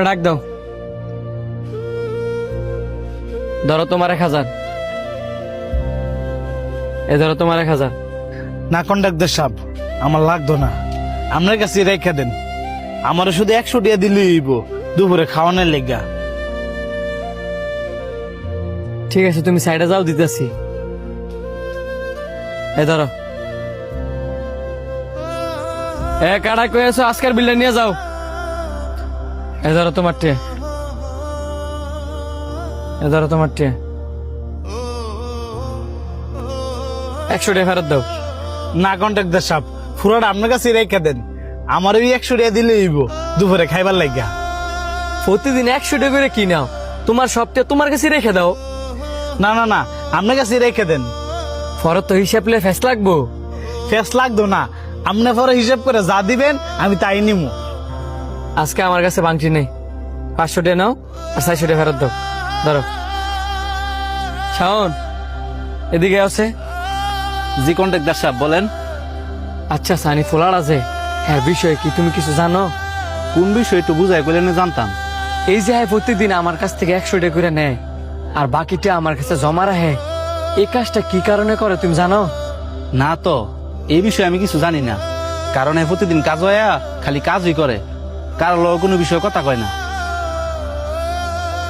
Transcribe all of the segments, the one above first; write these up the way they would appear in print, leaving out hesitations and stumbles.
ডাক দাও। ধরো তোমার 1000। এ ধরো তোমার 1000। না কন্ডাক্টর সাহেব, আমার লাগতো না, আপনার কাছে রেখে দেন। আমারও শুধু 100 টাকা দিলেই হইব দুপুরে খাওয়ানোর লেগা। ঠিক আছে, তুমি সাইডে যাও, দিতেছি। এ ধরো। কাড়া কয়েছো, আজকের বিলটা নিয়ে যাও। এ ধরো তোমার টে। এ ধরো তোমার টে। 100 টাকা ফেরত দাও। না কন্ডাক্টর সাহেব, পুরোটা আপনার কাছে রেখে দেন। আমার ওই 100 টাকা দিলেই হইব দুপুরে খাইবার লেগা। প্রতিদিন 100 টাকা করে কি নাও? তোমার সবটা তোমার কাছে রেখে দাও। না না না, আপনার কাছে রেখে দেন। ফরত তো হিসাব লে ফেস লাগবো। ফেস লাগতো না, আপনি পরে হিসাব করে যা দিবেন আমি তাই নিমু। আজকে আমার কাছে বাংটি নেই। 500 টাকা নাও আর 400 টাকা ফেরত দাও। ধরো। শাওন, এদিকে আছে। জি কন্ট্রাক্টর সাহেব বলেন। আচ্ছা, সানি ফোলার আছে, হ্যাঁ বিষয় কি তুমি কিছু জানো? কোন বিষয় একটু বুঝাই বলে জানতাম। এই যে হ্যাঁ প্রতিদিন আমার কাছ থেকে 100 টাকা করে নেয় আর বাকিটা আমার কাছে জমা রাখে, এই কাজটা কি কারণে করে তুমি জানো? না তো, এই বিষয়ে আমি কিছু জানি না। কারণ প্রতিদিন কাজ হইয়া খালি কাজই করে, কারো লগে কোনো বিষয়ে কথা কয় না।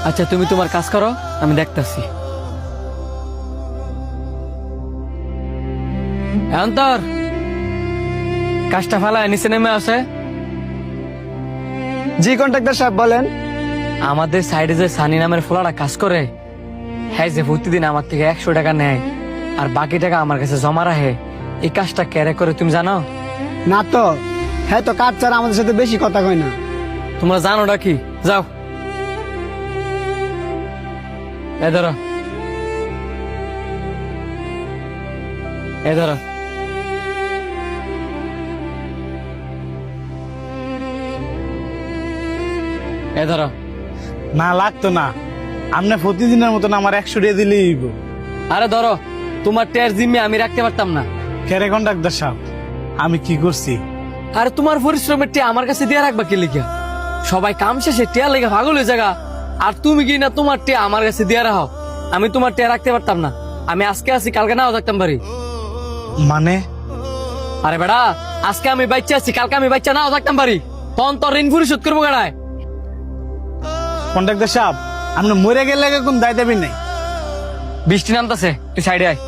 আচ্ছা, তুমি তোমার কাজ করো, আমি দেখতাছি। অন্তর, কাজটা ফালায় নিচে নেমে আসে। জি কন্ট্রাক্টর সাহেব বলেন। আমাদের সাইডে যে সানি নামের ফোলাটা কাজ করে, হ্যাঁ যে প্রতিদিন আমার থেকে 100 টাকা নেয় আর বাকি টাকা আমার কাছে জমা রাখে, এই কাজটা কেরে করে তুমি জানো? না তো, হ্যাঁ তো কাজ ছাড়া আমাদের সাথে বেশি কথা কয় না। তোমরা জানোটা কি? যাও। এ ধরো। এ ধরো। এ ধরো। না লাগতো না, আপনি প্রতিদিনের মতন আমার 100 টাকা দিলেই হইব। আরে ধরো, তোমার টের জিম্মে আমি রাখতে পারতাম না। কেরে কন্ডাক্টর সাহেব, আমি কি করছি? আর তোমার পরিশ্রমের টিয়া আমার কাছে দিয়ে রাখবা কি লিখা? সবাই কাম শেষে টিয়া লেগে পাগল হয়ে জায়গা, আর তুমি কি না তোমার টিয়া আমার কাছে দিয়ে রাখো? আমি তোমার টিয়া রাখতে পারতাম না। আমি আজকে আছি, কালকে নাও থাকতাম পারি। মানে? আরে বেড়া, আজকে আমি বাচ্চা আছি, কালকে আমি বাচ্চা নাও থাকতাম পারি। তখন তোর ঋণ পরিশোধ করবো গাড়ায়। কন্ডাক্টর সাহেব, আপনি মরে গেলে কোন দায় দেবেন নাই। বৃষ্টি নামতাছে, তুই সাইডে আয়।